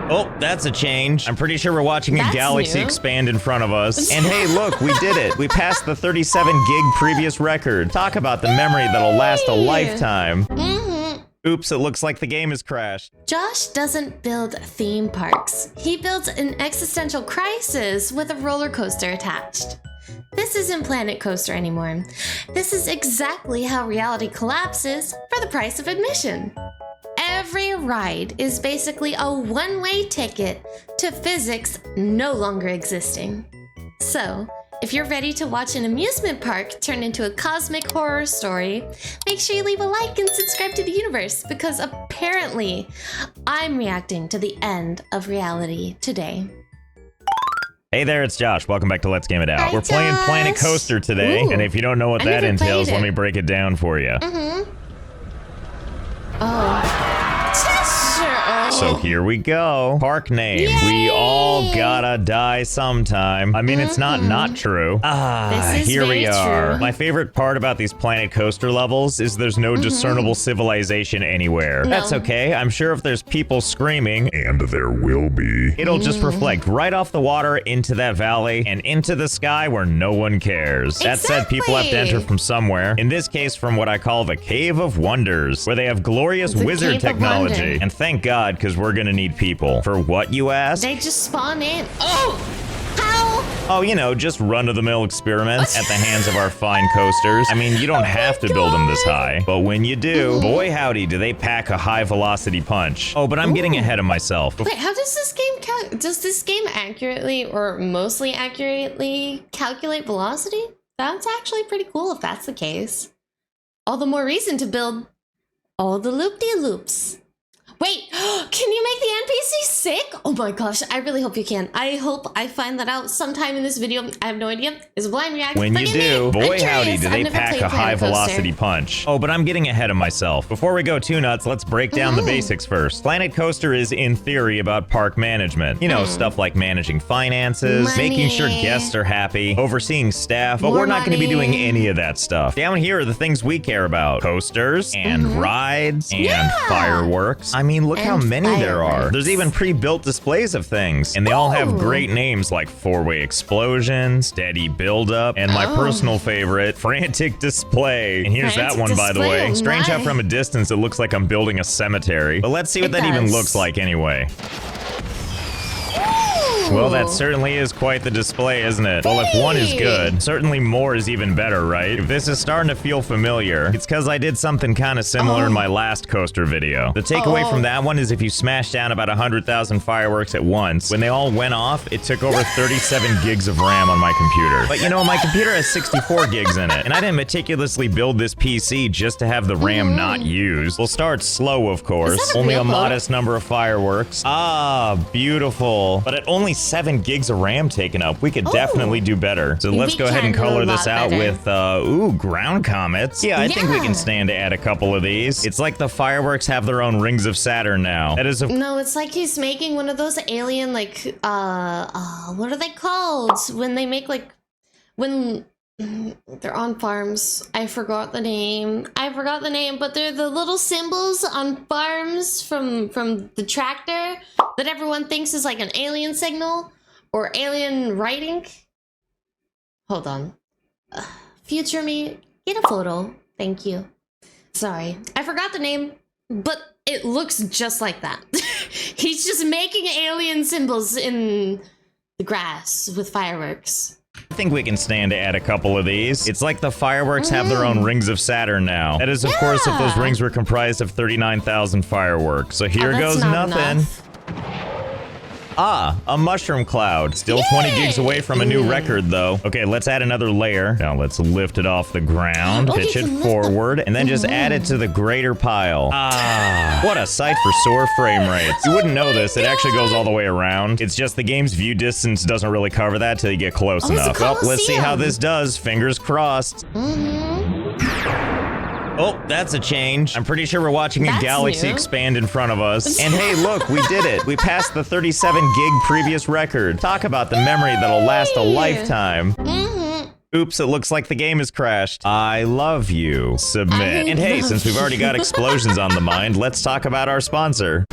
Oh, that's a change. I'm pretty sure we're watching a galaxy expand in front of us. And hey, look, we did it. We passed the 37 gig previous record. Talk about the memory that'll last a lifetime. Oops, it looks like the game has crashed. Josh doesn't build theme parks. He builds an existential crisis with a roller coaster attached. This isn't Planet Coaster anymore. This is exactly how reality collapses for the price of admission. Every ride is basically a one-way ticket to physics no longer existing. So, if you're ready to watch an amusement park turn into a cosmic horror story, make sure you leave a like and subscribe to the universe, because apparently I'm reacting to the end of reality today. Hey there, it's Josh. Welcome back to Let's Game It Out. Hi, We're playing Josh. Planet Coaster today, and if you don't know what that entails, let me break it down for you. So here we go. Park name. Yay! We all gotta die sometime. I mean, it's not true. Here we are. True. My favorite part about these Planet Coaster levels is there's no discernible civilization anywhere. No. That's okay. I'm sure if there's people screaming, and there will be, it'll just reflect right off the water into that valley and into the sky where no one cares. That said, people have to enter from somewhere. In this case, from what I call the Cave of Wonders, where they have glorious wizard technology. And thank God, because we're gonna need people. For what, you ask? They just spawn in. Oh! How? Oh, you know, just run-of-the-mill experiments at the hands of our fine coasters. I mean, you don't have to build them this high, but when you do, boy howdy, do they pack a high-velocity punch. Oh, but I'm getting ahead of myself. Wait, how does this game does this game accurately or mostly accurately calculate velocity? That's actually pretty cool if that's the case. All the more reason to build all the loop-de-loops. Wait, can you make the NPC sick? Oh my gosh, I really hope you can. I hope I find that out sometime in this video. I have no idea. It's a blind reaction. When you do, boy howdy, do they pack a high-velocity punch. Oh, but I'm getting ahead of myself. Before we go too nuts, let's break down the basics first. Planet Coaster is, in theory, about park management. You know, stuff like managing finances, making sure guests are happy, overseeing staff, but we're not going to be doing any of that stuff. Down here are the things we care about. Coasters, and rides, and fireworks. I mean, look how many there are. There's even pre-built displays of things, and they all have great names like four-way explosion, steady build-up, and my personal favorite, frantic display. And here's that one, by the way. Strange how from a distance it looks like I'm building a cemetery, but let's see what that even looks like anyway. Well, that certainly is quite the display, isn't it? Well, if one is good, certainly more is even better, right? If this is starting to feel familiar, it's because I did something kind of similar in my last coaster video. The takeaway from that one is if you smash down about 100,000 fireworks at once, when they all went off, it took over 37 gigs of RAM on my computer. But you know, my computer has 64 gigs in it, and I didn't meticulously build this PC just to have the RAM not used. We'll start slow, of course. Only a modest number of fireworks. Ah, beautiful. But at only 7 gigs of RAM taken up, we could definitely do better. So let's go ahead and color this out with, ground comets. Yeah, I think we can stand to add a couple of these. It's like the fireworks have their own rings of Saturn now. That is No, it's like he's making one of those alien, like, what are they called? When they make, like, when they're on farms. I forgot the name, but they're the little symbols on farms from the tractor that everyone thinks is like an alien signal or alien writing. Hold on. Future me, get a photo. Thank you. Sorry, I forgot the name, but it looks just like that. He's just making alien symbols in the grass with fireworks. I think we can stand to add a couple of these. It's like the fireworks have their own rings of Saturn now. That is, of course, if those rings were comprised of 39,000 fireworks. So here goes nothing. Ah, a mushroom cloud. Still 20 gigs away from a new record, though. Okay, let's add another layer. Now let's lift it off the ground, pitch it forward, and then just add it to the greater pile. Ah, what a sight for sore frame rates. You wouldn't know this. It actually goes all the way around. It's just the game's view distance doesn't really cover that till you get close enough. Well, let's see how this does. Fingers crossed. Oh, that's a change. I'm pretty sure we're watching a galaxy expand in front of us. And hey, look, we did it. We passed the 37 gig previous record. Talk about the memory that'll last a lifetime. Oops, it looks like the game has crashed. I love you. Submit. And hey, since we've already got explosions on the mind, let's talk about our sponsor.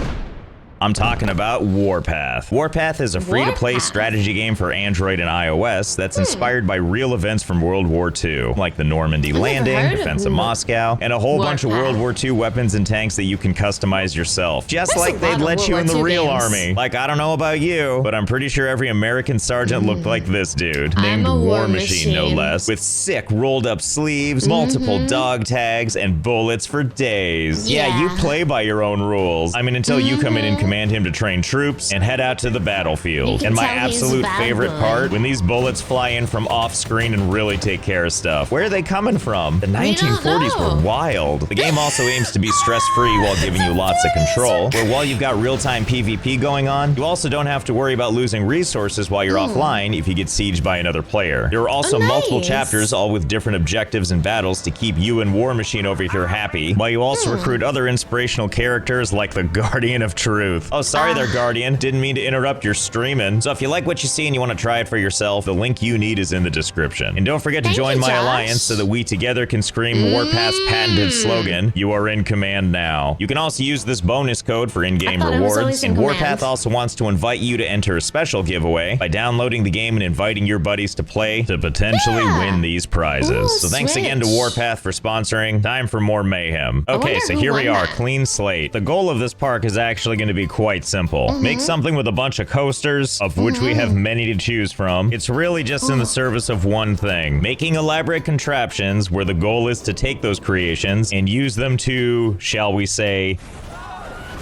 I'm talking about Warpath. Warpath is a free-to-play strategy game for Android and iOS that's inspired by real events from World War II, like the Normandy landing, defense of Moscow, and a whole bunch of World War II weapons and tanks that you can customize yourself, just like they'd let you in the real army. Like, I don't know about you, but I'm pretty sure every American sergeant looked like this dude, named War Machine, no less, with sick rolled-up sleeves, multiple dog tags, and bullets for days. Yeah, you play by your own rules. I mean, until you come in and command him to train troops and head out to the battlefield. And my absolute favorite part, when these bullets fly in from off-screen and really take care of stuff. Where are they coming from? The 1940s were wild. The game also aims to be stress-free while giving you lots of control, where while you've got real-time PvP going on, you also don't have to worry about losing resources while you're offline if you get sieged by another player. There are also multiple chapters, all with different objectives and battles to keep you and War Machine over here happy, while you also recruit other inspirational characters like the Guardian of Truth. Oh, sorry there, Guardian. Didn't mean to interrupt your streaming. So if you like what you see and you want to try it for yourself, the link you need is in the description. And don't forget to join my alliance so that we together can scream Warpath's patented slogan, "You are in command now." You can also use this bonus code for in-game rewards, and Warpath also wants to invite you to enter a special giveaway by downloading the game and inviting your buddies to play to potentially win these prizes. So thanks again to Warpath for sponsoring. Time for more mayhem. Okay, so here we are, clean slate. The goal of this park is actually going to be quite simple. Make something with a bunch of coasters, of which we have many to choose from. It's really just in the service of one thing, making elaborate contraptions where the goal is to take those creations and use them to, shall we say,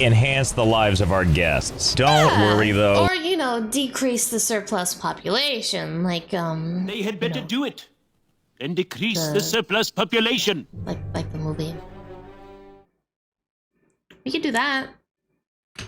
enhance the lives of our guests. Don't worry though. Or, you know, decrease the surplus population, like, They had better do it and decrease the surplus population. Like the movie. We could do that.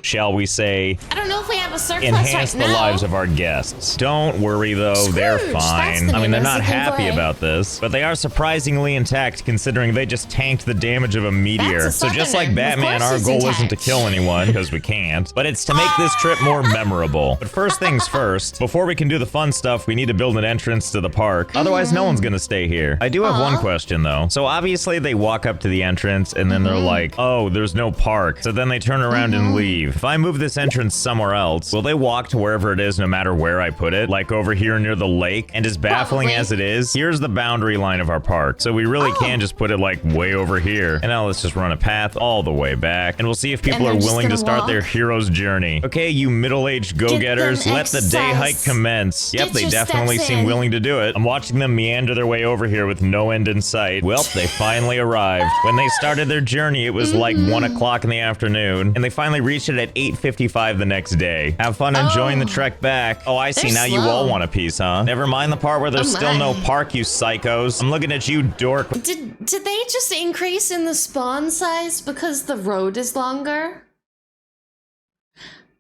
Shall we say, I don't know if we have a surplus enhance right the now. lives of our guests. Don't worry though, they're fine. I mean, they're not happy about this, but they are surprisingly intact considering they just tanked the damage of a meteor. So just like Batman, our goal isn't to kill anyone, because we can't, but it's to make this trip more memorable. But first things first, before we can do the fun stuff, we need to build an entrance to the park. Otherwise, no one's gonna stay here. I do have one question though. So obviously they walk up to the entrance and then they're like, oh, there's no park. So then they turn around and leave. If I move this entrance somewhere else, will they walk to wherever it is no matter where I put it? Like over here near the lake? And as baffling as it is, here's the boundary line of our park. So we really can just put it like way over here. And now let's just run a path all the way back. And we'll see if people are willing to start their hero's journey. Okay, you middle-aged go-getters, let the day hike commence. Yep, they definitely seem willing to do it. I'm watching them meander their way over here with no end in sight. Well, they finally arrived. When they started their journey, it was like 1 o'clock in the afternoon. And they finally reached it at 8:55 the next day. Have fun enjoying the trek back. Oh, I see. Now you all want a piece, huh? Never mind the part where there's still no park, you psychos. I'm looking at you, dork. Did they just increase in the spawn size because the road is longer?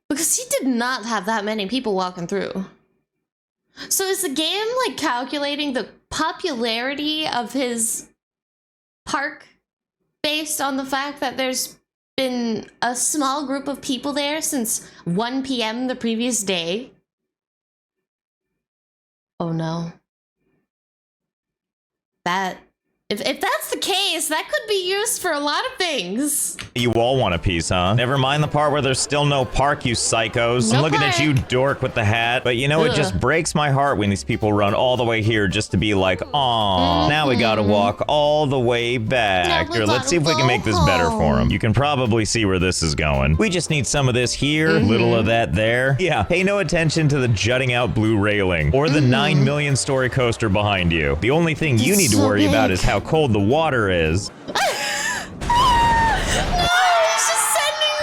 Because he did not have that many people walking through. So is the game like calculating the popularity of his park based on the fact that there's been a small group of people there since 1 p.m. the previous day? Oh no. If that's the case, that could be used for a lot of things. You all want a piece, huh? Never mind the part where there's still no park, you psychos. I'm looking at you, dork with the hat. But you know, it just breaks my heart when these people run all the way here just to be like, aw, now we gotta walk all the way back. Here, let's see if we can make this better for them. You can probably see where this is going. We just need some of this here, little of that there. Yeah, pay no attention to the jutting out blue railing or the 9 million story coaster behind you. The only thing you need to worry about is how cold the water is.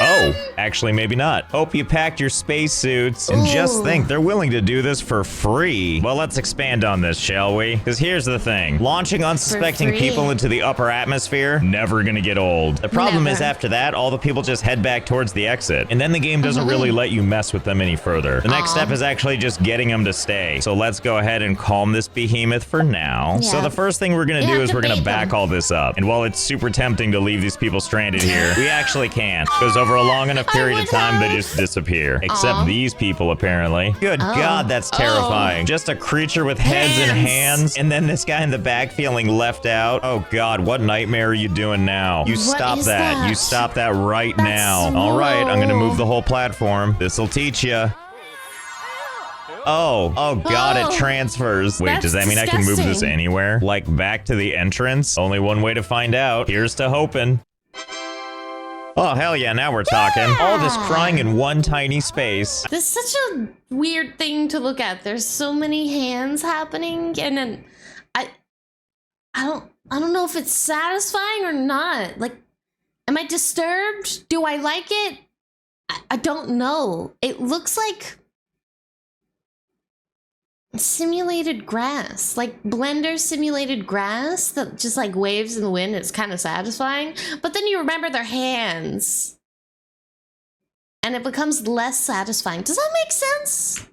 Oh, actually maybe not. Hope you packed your spacesuits. And just think, they're willing to do this for free. Well, let's expand on this, shall we? Because here's the thing. Launching unsuspecting people into the upper atmosphere, never gonna get old. The problem is after that, all the people just head back towards the exit. And then the game doesn't really let you mess with them any further. The next step is actually just getting them to stay. So let's go ahead and calm this behemoth for now. So the first thing we're gonna do is we're gonna back all this up. And while it's super tempting to leave these people stranded here, we actually can't. Because over a long enough period of would time, they have. just disappear. Except these people, apparently. Good God, that's terrifying. Just a creature with heads and hands, and then this guy in the back feeling left out. Oh God, what nightmare are you doing now? You stop that. You stop that right now. All right, I'm gonna move the whole platform. This'll teach you. Oh God, it transfers. Wait, does that mean I can move this anywhere? Like back to the entrance? Only one way to find out. Here's to hoping. Oh, hell yeah, now we're talking. All this crying in one tiny space. This is such a weird thing to look at. There's so many hands happening, and then I don't know if it's satisfying or not. Like, am I disturbed? Do I like it? I don't know. It looks like simulated grass, like Blender simulated grass that just like waves in the wind. It's kind of satisfying, but then you remember their hands and it becomes less satisfying. Does that make sense?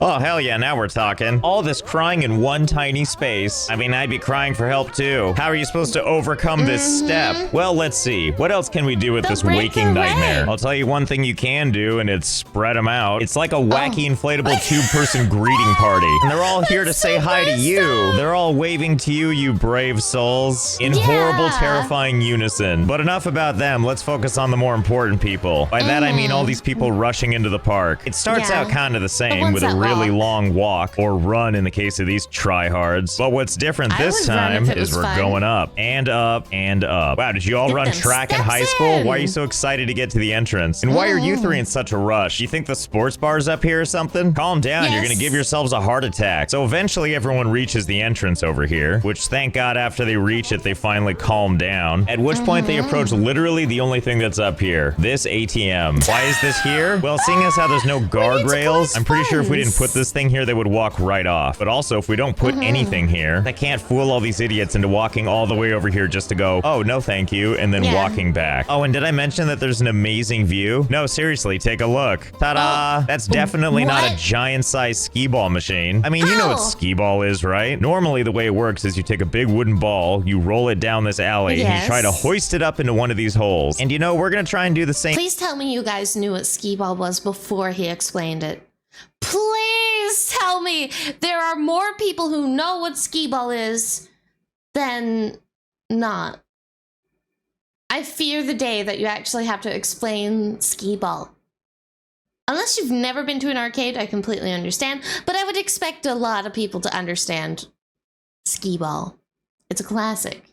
Oh, hell yeah, now we're talking. All this crying in one tiny space. I mean, I'd be crying for help too. How are you supposed to overcome this step? Well, let's see. What else can we do with this waking nightmare? I'll tell you one thing you can do, and it's spread them out. It's like a wacky inflatable two-person greeting party. And they're all here to say hi to you. They're all waving to you, you brave souls, in horrible, terrifying unison. But enough about them. Let's focus on the more important people. By that, I mean all these people rushing into the park. It starts out kind of the same with a really long walk, or run in the case of these tryhards. But what's different this time is we're going up and up and up. Wow, did you all run track in high school? Why are you so excited to get to the entrance? And why are you three in such a rush? You think the sports bar's up here or something? Calm down, you're gonna give yourselves a heart attack. So eventually everyone reaches the entrance over here, which thank God after they reach it, they finally calm down. At which point they approach literally the only thing that's up here, this ATM. Why is this here? Well, seeing as how there's no guardrails, I'm pretty sure if we didn't put this thing here, they would walk right off. But also, if we don't put anything here, that can't fool all these idiots into walking all the way over here just to go, oh, no thank you, and then walking back. Oh, and did I mention that there's an amazing view? No, seriously, take a look. Ta-da! That's definitely not a giant-sized skee ball machine. I mean, you know what skee ball is, right? Normally, the way it works is you take a big wooden ball, you roll it down this alley, and you try to hoist it up into one of these holes. And you know, we're gonna try and do the same. Please tell me you guys knew what skee ball was before he explained it. Please tell me there are more people who know what skee ball is than not. I fear the day that you actually have to explain skee ball. Unless you've never been to an arcade, I completely understand, but I would expect a lot of people to understand skee ball. It's a classic.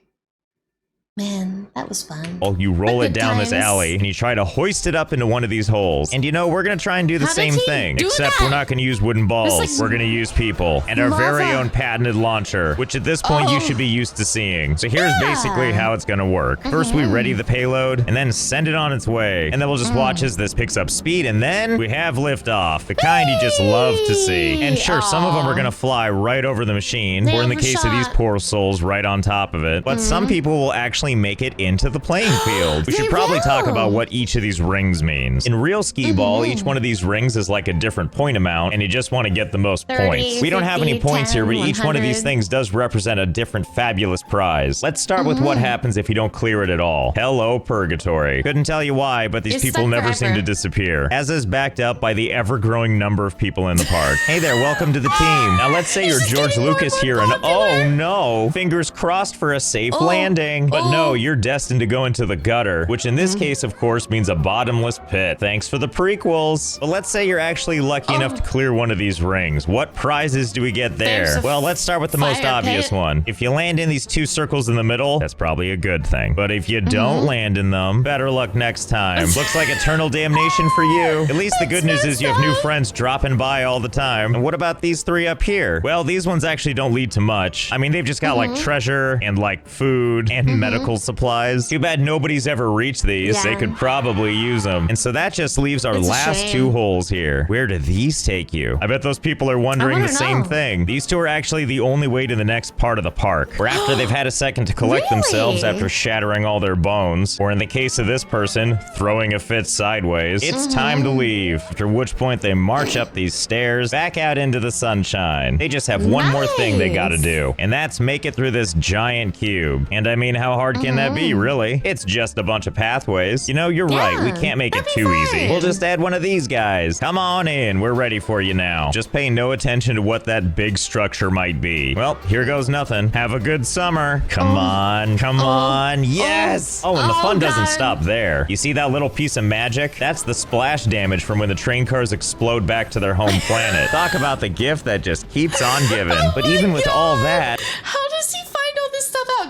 Man, that was fun. Oh, you roll it down this alley, and you try to hoist it up into one of these holes. And you know, we're gonna try and do the same thing. Except we're not gonna use wooden balls. We're gonna use people. And our very own patented launcher, which at this point you should be used to seeing. So here's basically how it's gonna work. First, we ready the payload, and then send it on its way. And then we'll just watch as this picks up speed, and then we have liftoff. The kind you just love to see. And sure, some of them are gonna fly right over the machine, or in the case of these poor souls, right on top of it. But some people will actually make it into the playing field. We should probably talk about what each of these rings means. In real skee ball, each one of these rings is like a different point amount, and you just want to get the most 30, points. We don't have any 50, points 10, here, but each 100. one of these things does represent a different fabulous prize. Let's start with what happens if you don't clear it at all. Hello, purgatory. Couldn't tell you why, but these people never seem to disappear, as is backed up by the ever-growing number of people in the park. Hey there, welcome to the team. Now let's say you're George Lucas here, and oh no, fingers crossed for a safe landing. But no, you're destined to go into the gutter, which in this case, of course, means a bottomless pit. Thanks for the prequels. But let's say you're actually lucky enough to clear one of these rings. What prizes do we get there? Well, let's start with the most obvious one. If you land in these two circles in the middle, that's probably a good thing. But if you don't land in them, better luck next time. Looks like eternal damnation for you. At least the good news is you have new friends dropping by all the time. And what about these three up here? Well, these ones actually don't lead to much. I mean, they've just got like treasure and like food and medical supplies. Too bad nobody's ever reached these. They could probably use them. And so that just leaves our last two holes here. Where do these take you? I bet those people are wondering the same thing. These two are actually the only way to the next part of the park, where after they've had a second to collect themselves after shattering all their bones, or in the case of this person, throwing a fit sideways, it's time to leave. After which point they march up these stairs, back out into the sunshine. They just have one more thing they gotta do, and that's make it through this giant cube. And I mean, how hard hard can that be, really? It's just a bunch of pathways. You know, you're right. We can't make it that'd be too easy. fine. We'll just add one of these guys. Come on in. We're ready for you now. Just pay no attention to what that big structure might be. Well, here goes nothing. Have a good summer. Come on. Come on. Yes. Oh, and the fun doesn't stop there. You see that little piece of magic? That's the splash damage from when the train cars explode back to their home planet. Talk about the gift that just keeps on giving. But even with all that... How does he find all this stuff out?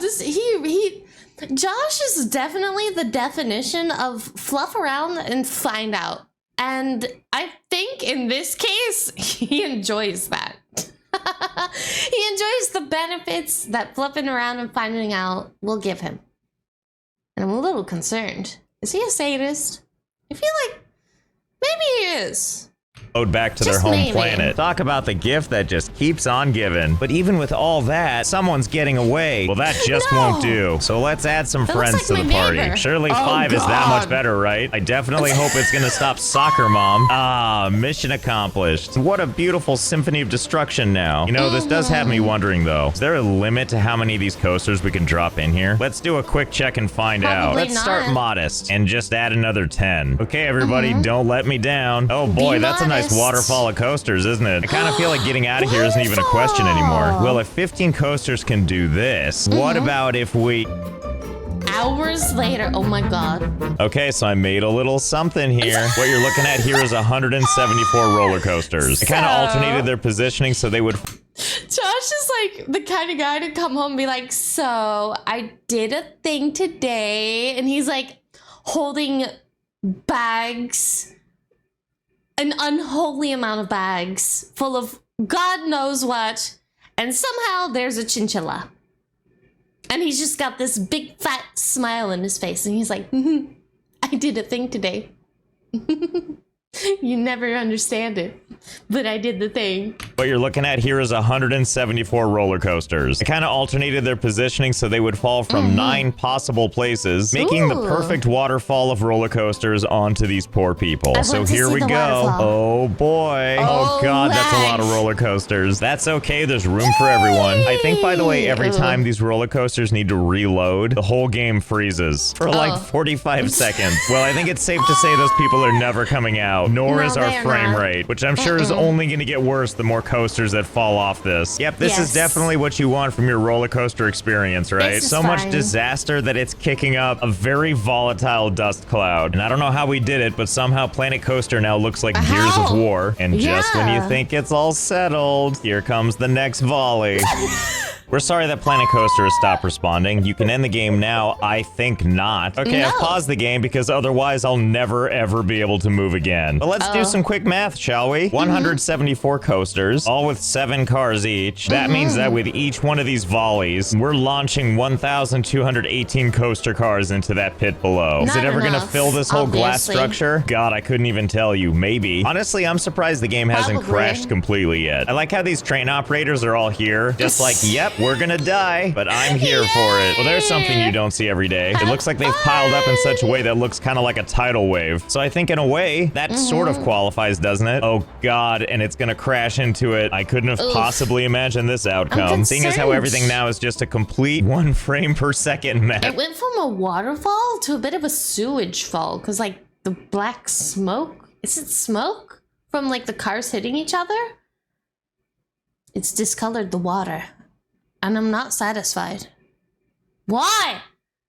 Josh is definitely the definition of fluff around and find out. And I think in this case, he enjoys that. He enjoys the benefits that fluffing around and finding out will give him. And I'm a little concerned. Is he a sadist? I feel like maybe he is. Back to their home planet. Talk about the gift that just keeps on giving. But even with all that, someone's getting away. Well, that just won't do. So let's add some friends to the party. Surely 5 is that much better, right? I definitely hope it's gonna stop Soccer Mom. Ah, mission accomplished. What a beautiful symphony of destruction now. You know, this does have me wondering though. Is there a limit to how many of these coasters we can drop in here? Let's do a quick check and find out. Let's start modest and just add another 10. Okay, everybody, don't let me down. Oh boy, that's a nice waterfall of coasters, isn't it? I kind of feel like getting out of here isn't even a question anymore. Well, if 15 coasters can do this, what about if we... Hours later, oh my god. Okay, so I made a little something here. What you're looking at here is 174 roller coasters. I kind of alternated their positioning so they would... Josh is like the kind of guy to come home and be like, so I did a thing today. And he's like holding bags, an unholy amount of bags full of God knows what. And somehow there's a chinchilla. And he's just got this big fat smile on his face. And he's like, I did a thing today. You never understand it, but I did the thing. What you're looking at here is 174 roller coasters. I kind of alternated their positioning so they would fall from 9 possible places, making the perfect waterfall of roller coasters onto these poor people. So here we go. Oh boy. Oh god, that's a lot of roller coasters. That's okay, there's room for everyone. I think, by the way, every time these roller coasters need to reload, the whole game freezes for like 45 seconds. Well, I think it's safe to say those people are never coming out. Nor is our frame rate, which I'm sure is only going to get worse the more coasters that fall off this. Yep, this is definitely what you want from your roller coaster experience, right? So much disaster that it's kicking up a very volatile dust cloud. And I don't know how we did it, but somehow Planet Coaster now looks like Gears of War. And just when you think it's all settled, here comes the next volley. We're sorry that Planet Coaster has stopped responding. You can end the game now. I think not. Okay, I've paused the game because otherwise I'll never ever be able to move again. But let's do some quick math, shall we? 174 coasters, all with 7 cars each. That means that with each one of these volleys, we're launching 1,218 coaster cars into that pit below. Is it ever gonna fill this whole glass structure? God, I couldn't even tell you. Maybe. Honestly, I'm surprised the game hasn't crashed completely yet. I like how these train operators are all here. Just like, yep, we're gonna die, but I'm here for it. Well, there's something you don't see every day. It looks like they've piled up in such a way that looks kind of like a tidal wave. So I think in a way, that sort of qualifies, doesn't it? Oh god, and it's gonna crash into it. I couldn't have possibly imagined this outcome. Seeing as how everything now is just a complete 1 frame per second mess. It went from a waterfall to a bit of a sewage fall, because like the black smoke, is it smoke from like the cars hitting each other? It's discolored the water. And I'm not satisfied. Why?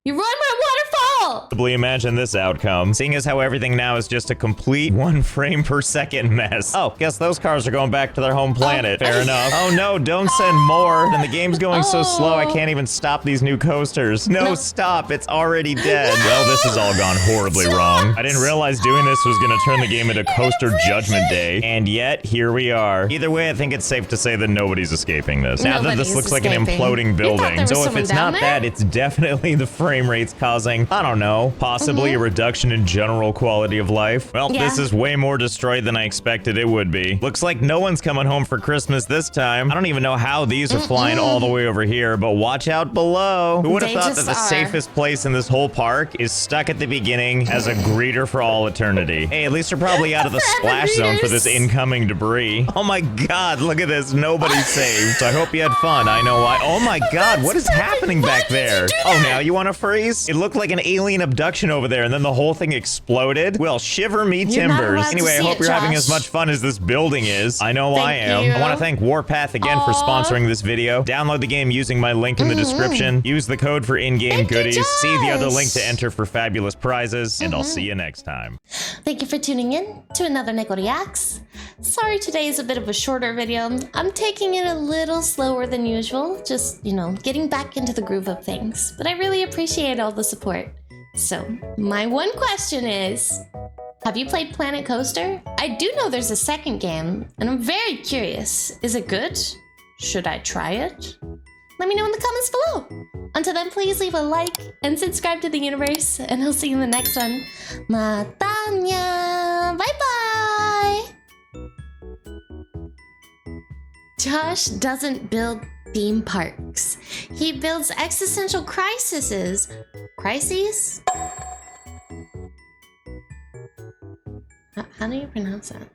You ruined my waterfall! Possibly imagine this outcome. Seeing as how everything now is just a complete 1 frame per second mess. Oh, guess those cars are going back to their home planet. Fair enough. Oh no, don't send more. And the game's going so slow I can't even stop these new coasters. No, stop. It's already dead. Well, this has all gone horribly wrong. I didn't realize doing this was going to turn the game into Coaster Judgment Day. And yet, here we are. Either way, I think it's safe to say that nobody's escaping this. Now that this looks like an imploding building. So if it's not that, it's definitely the frame rates causing, I don't know, possibly a reduction in general quality of life. Well, this is way more destroyed than I expected it would be. Looks like no one's coming home for Christmas this time. I don't even know how these are flying all the way over here, but watch out below. Who would have thought that the safest place in this whole park is stuck at the beginning as a greeter for all eternity? Hey, at least they're probably out of the splash zone for this incoming debris. Oh my god, look at this. Nobody's saved. So I hope you had fun. I know why. Oh my god, what is happening back there? Oh, now you want to freeze? It looked like an alien abduction over there, and then the whole thing exploded. Well, shiver me You're not timbers. allowed to Anyway, I see hope it, you're having Josh. as much fun as this building is. I know I Thank am. you. I want to thank Warpath again for sponsoring this video. Download the game using my link in the description. Use the code for in-game Thank you, goodies. See the other Josh. link to enter for fabulous prizes, and I'll see you next time. Thank you for tuning in to another NEKO Reacts. Sorry today is a bit of a shorter video. I'm taking it a little slower than usual, just, you know, getting back into the groove of things. But I really appreciate all the support. So, my one question is, have you played Planet Coaster? I do know there's a second game, and I'm very curious. Is it good? Should I try it? Let me know in the comments below. Until then, please leave a like and subscribe to the universe, and I'll see you in the next one. Matanya! Bye-bye! Josh doesn't build theme parks. He builds existential crises. Crises? How do you pronounce that?